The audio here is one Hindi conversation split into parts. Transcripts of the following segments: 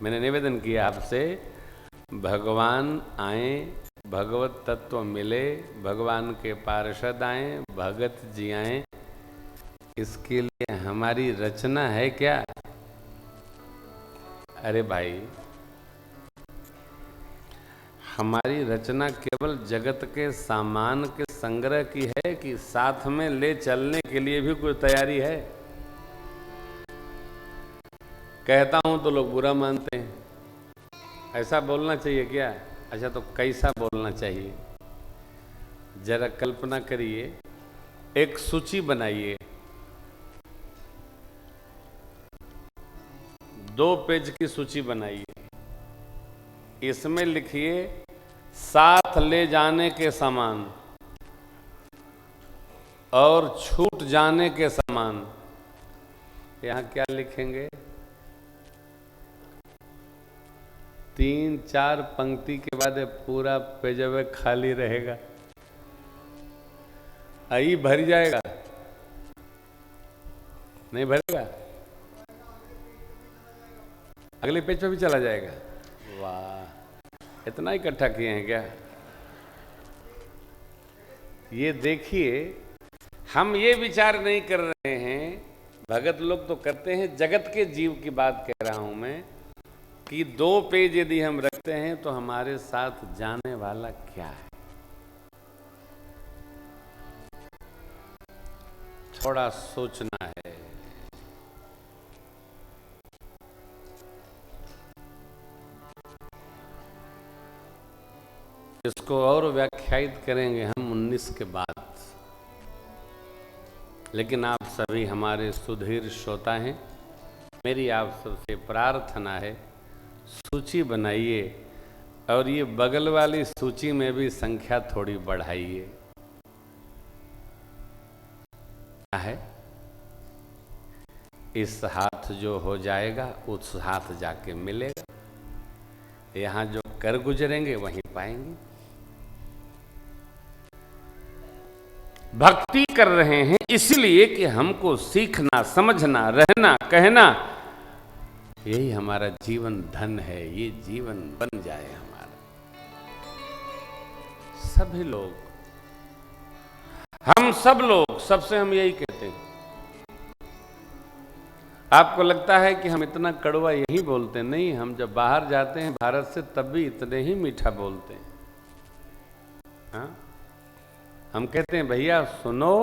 मैंने निवेदन किया आपसे, भगवान आए, भगवत तत्व मिले, भगवान के पार्षद आए, भगत जी आए, इसके लिए हमारी रचना है क्या? अरे भाई, हमारी रचना केवल जगत के सामान के संग्रह की है कि साथ में ले चलने के लिए भी कोई तैयारी है? कहता हूं तो लोग बुरा मानते हैं। ऐसा बोलना चाहिए क्या? अच्छा, तो कैसा बोलना चाहिए? जरा कल्पना करिए, एक सूची बनाइए, 2 पेज की सूची बनाइए, इसमें लिखिए साथ ले जाने के सामान और छूट जाने के सामान। यहां क्या लिखेंगे? 3-4 पंक्ति के बाद पूरा पेज खाली रहेगा, आई भर जाएगा, नहीं भरेगा, अगले पेज पे भी चला जाएगा। वाह, इतना इकट्ठा किए हैं क्या? ये देखिए, हम ये विचार नहीं कर रहे हैं, भगत लोग तो करते हैं, जगत के जीव की बात कह रहा हूं मैं, कि 2 पेज यदि हम रखते हैं तो हमारे साथ जाने वाला क्या है? थोड़ा सोचना है। इसको और व्याख्यायित करेंगे हम 19 के बाद, लेकिन आप सभी हमारे सुधीर श्रोता हैं, मेरी आप सबसे प्रार्थना है, सूची बनाइए और ये बगल वाली सूची में भी संख्या थोड़ी बढ़ाइए। क्या है? इस हाथ जो हो जाएगा उस हाथ जाके मिलेगा, यहां जो कर गुजरेंगे वहीं पाएंगे। भक्ति कर रहे हैं इसलिए कि हमको सीखना, समझना, रहना, कहना, यही हमारा जीवन धन है, ये जीवन बन जाए हमारा। सभी लोग, हम सब लोग, सबसे हम यही कहते हैं। आपको लगता है कि हम इतना कड़वा यही बोलते हैं? नहीं, हम जब बाहर जाते हैं भारत से तब भी इतने ही मीठा बोलते हैं। हाँ? हम कहते हैं भैया सुनो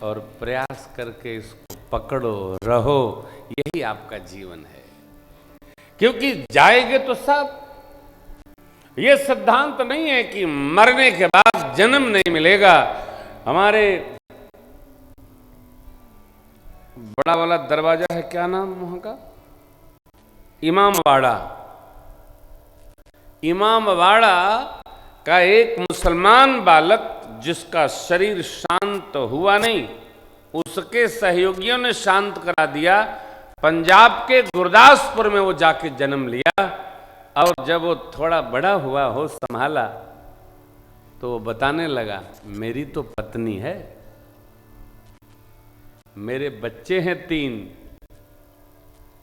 और प्रयास करके इसको पकड़ो, रहो, यही आपका जीवन है। क्योंकि जाएंगे तो सब, ये सिद्धांत नहीं है कि मरने के बाद जन्म नहीं मिलेगा। हमारे बड़ा वाला दरवाजा है, क्या नाम वहां का? इमामबाड़ा। इमामबाड़ा का एक मुसलमान बालक जिसका शरीर शांत हुआ नहीं, उसके सहयोगियों ने शांत करा दिया। पंजाब के गुरदासपुर में वो जाके जन्म लिया, और जब वो थोड़ा बड़ा हुआ, होश संभाला, तो वो बताने लगा, मेरी तो पत्नी है, मेरे बच्चे हैं 3,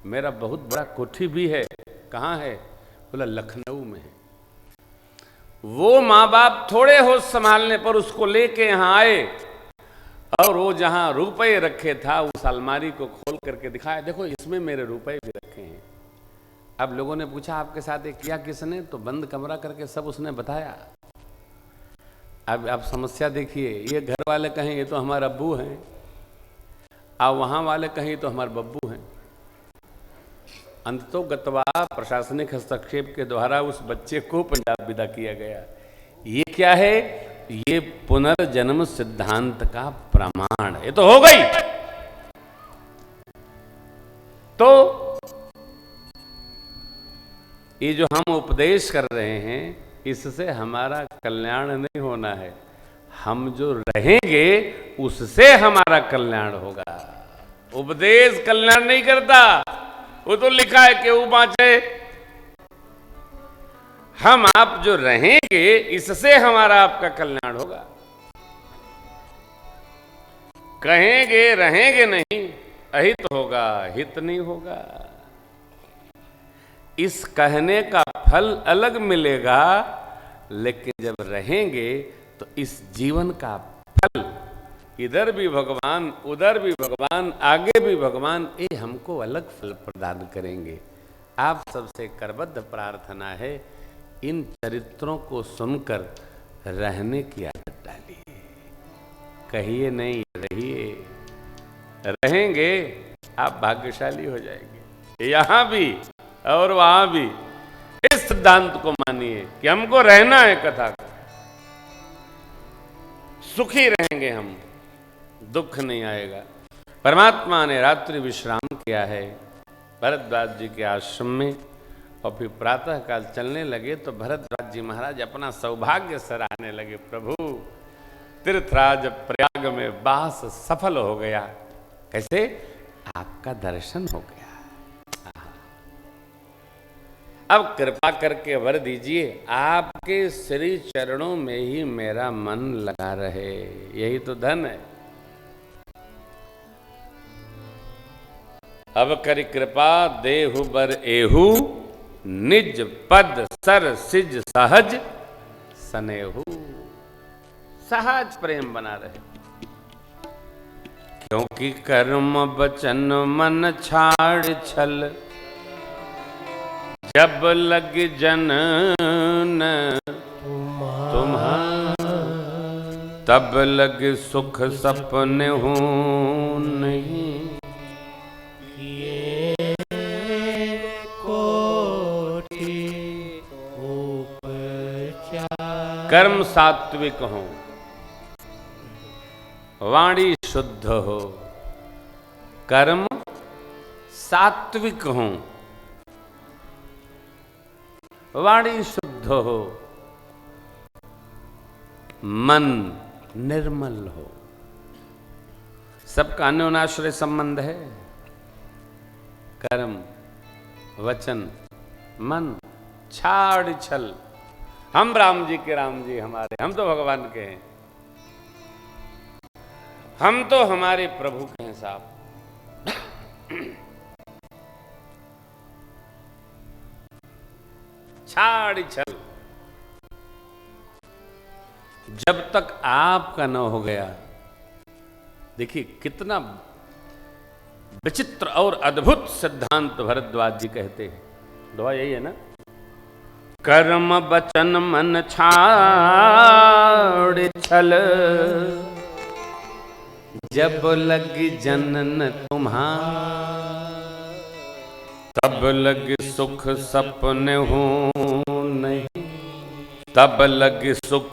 मेरा बहुत बड़ा कोठी भी है। कहाँ है? बोला लखनऊ में है। वो माँ बाप थोड़े होश संभालने पर उसको लेके यहां आए, और वो जहां रुपए रखे था उस अलमारी को खोल करके दिखाया, देखो इसमें मेरे रुपए भी रखे हैं। अब लोगों ने पूछा आपके साथ ये किया किसने? तो बंद कमरा करके सब उसने बताया। अब आप समस्या देखिए, ये घर वाले कहें ये तो हमारे अब्बू हैं, और वहां वाले कहें तो हमारे बब्बू हैं। अंततोगत्वा प्रशासनिक हस्तक्षेप के द्वारा उस बच्चे को पंजाब विदा किया गया। ये क्या है? ये पुनर्जन्म सिद्धांत का प्रमाण है। ये तो हो गई। तो ये जो हम उपदेश कर रहे हैं, इससे हमारा कल्याण नहीं होना है, हम जो रहेंगे उससे हमारा कल्याण होगा। उपदेश कल्याण नहीं करता, वो तो लिखा है कि वो बाँचे। हम आप जो रहेंगे इससे हमारा आपका कल्याण होगा। कहेंगे रहेंगे नहीं, अहित होगा, हित नहीं होगा। इस कहने का फल अलग मिलेगा, लेकिन जब रहेंगे तो इस जीवन का फल, इधर भी भगवान, उधर भी भगवान, आगे भी भगवान, ये हमको अलग फल प्रदान करेंगे। आप सबसे करबद्ध प्रार्थना है, इन चरित्रों को सुनकर रहने की आदत डालिए। कहिए नहीं, रहिए। रहेंगे आप भाग्यशाली हो जाएंगे, यहां भी और वहां भी। इस सिद्धांत को मानिए कि हमको रहना है कथा का, सुखी रहेंगे हम, दुख नहीं आएगा। परमात्मा ने रात्रि विश्राम किया है भरद्वाज जी के आश्रम में, और फिर प्रातः काल चलने लगे तो भरद्वाज जी महाराज अपना सौभाग्य सराहने लगे। प्रभु, तीर्थराज प्रयाग में वास सफल हो गया। कैसे? आपका दर्शन हो गया। अब कृपा करके वर दीजिए, आपके श्री चरणों में ही मेरा मन लगा रहे, यही तो धन है। अब करि कृपा देहु बर एहू, निज पद सर सिज सहज सनेहू। सहज प्रेम बना रहे, क्योंकि कर्म वचन मन छाड़ छल, जब लग जनन तुम्हारा, तब लग सुख सपने हो नहीं। कर्म सात्विक हो, वाणी शुद्ध हो, कर्म सात्विक हो, वाणी शुद्ध हो, मन निर्मल हो। सबका अन्योन्याश्रय संबंध है। कर्म, वचन, मन, छाड़ छल। हम राम जी के राम जी हमारे, हम तो भगवान के हैं, हम तो हमारे प्रभु के हैं साहब। छाड़ छल जब तक आपका न हो गया। देखिए कितना विचित्र और अद्भुत सिद्धांत भरद्वाज जी कहते हैं। दुआ यही है ना, कर्म वचन मन छाड़ छल, जब लग जनन तुम्हारा, तब लग सुख सपने हो नहीं, तब लग सुख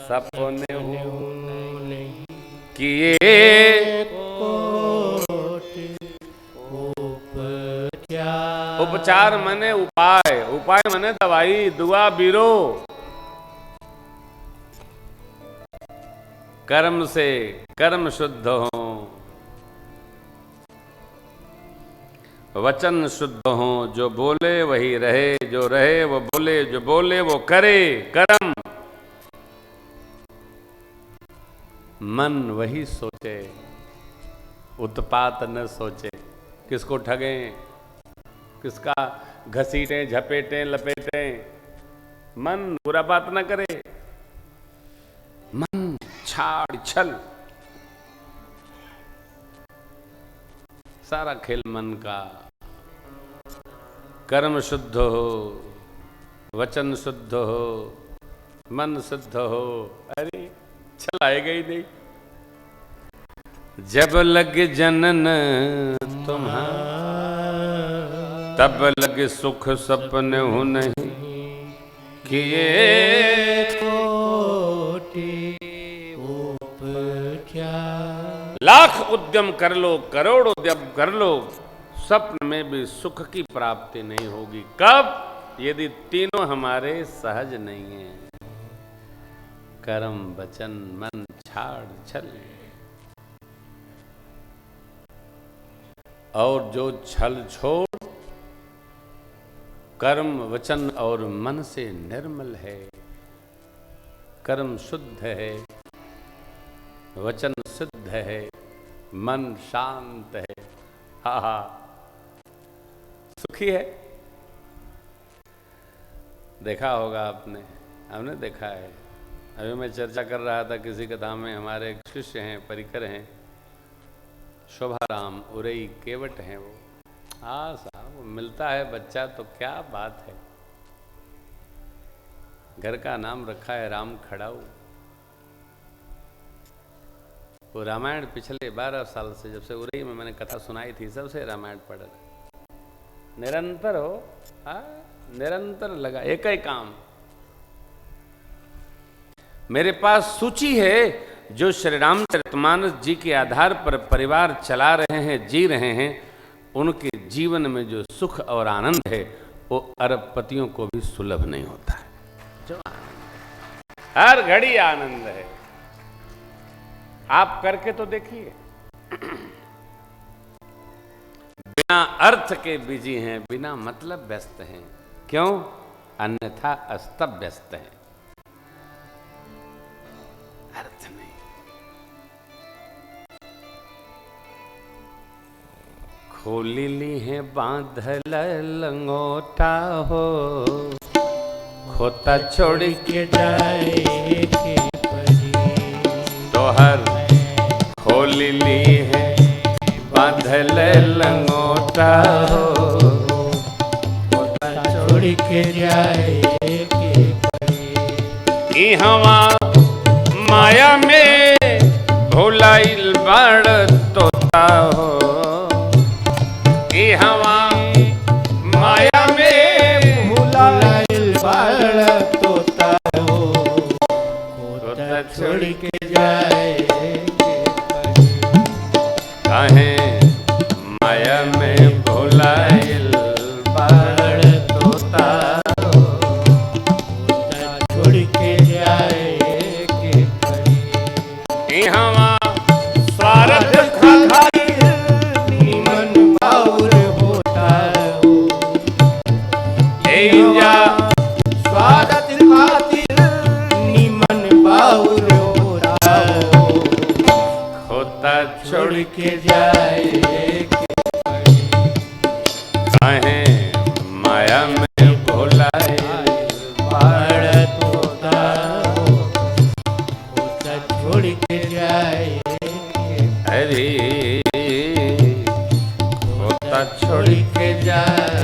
सपने हो नहीं, किए उपचार मने उपाय, उपाय मने दवाई, दुआ बीरो। कर्म से कर्म शुद्ध हो, वचन शुद्ध हो, जो बोले वही रहे, जो रहे वो बोले, जो बोले वो करे। कर्म, मन वही सोचे, उत्पात न सोचे। किसको ठगें, किसका घसीटें, झपेटें, लपेटें। मन बुरा बात न करे, मन छाड़ छल, सारा खेल मन का। कर्म शुद्ध हो, वचन शुद्ध हो, मन शुद्ध हो, अरे छल आएगा ही नहीं। जब लग जनन तुम्हारा, तब लग सुख सपने हो नहीं, किए लाख उद्यम कर लो, करोड़ उद्यम कर लो, स्वप्न में भी सुख की प्राप्ति नहीं होगी। कब? यदि तीनों हमारे सहज नहीं है। कर्म, वचन, मन, छाड़ छल। और जो छल छोड़ कर्म, वचन और मन से निर्मल है, कर्म शुद्ध है, वचन शुद्ध है, मन शांत है, हा हा सुखी है, देखा होगा आपने, हमने देखा है। अभी मैं चर्चा कर रहा था किसी कथा में, हमारे एक शिष्य हैं, परिकर हैं, शोभाराम उरई केवट हैं वो। हाँ साहब, वो मिलता है बच्चा तो क्या बात है। घर का नाम रखा है राम खड़ाऊ। वो रामायण पिछले 12 साल से, जब से उरई में मैंने कथा सुनाई थी, सबसे रामायण पढ़ रहे, निरंतर हो। निरंतर लगा एक ही काम। मेरे पास सूची है जो श्री रामचरितमानस जी के आधार पर परिवार चला रहे हैं, जी रहे हैं, उनके जीवन में जो सुख और आनंद है वो अरबपतियों को भी सुलभ नहीं होता है। जो हर घड़ी आनंद है, आप करके तो देखिए। बिना अर्थ के बिजी हैं, बिना मतलब व्यस्त हैं। क्यों? अन्यथा अस्त व्यस्त है, अर्थ नहीं। खोली ली है बांधल लंगोटा हो, खोता छोड़ के जाए के परी। तोहर खोली ली है बांधल लंगोटा हो, खोता छोड़ के जाए के परी। इहवा माया में भुलाइल बाड़ तोता हो, इहवा माया में भुलाइल बाड़ तोता हो, खोता छोड़ के जाए के परी। काहे माया में भुलाइल बाड़ तोता हो, खोता छोड़ के जाए के परी। इहवा स्वार्थ खातिर निमन बाउर होता हो, एजा स्वार्थ खातिर निमन बाउर होता हो, खोता छोड़ के जाए के परी। काहे माया में भुलाइल बाड़ तोता हो, खोता छोड़ के जाए के परी। खोता छोड़ के जाए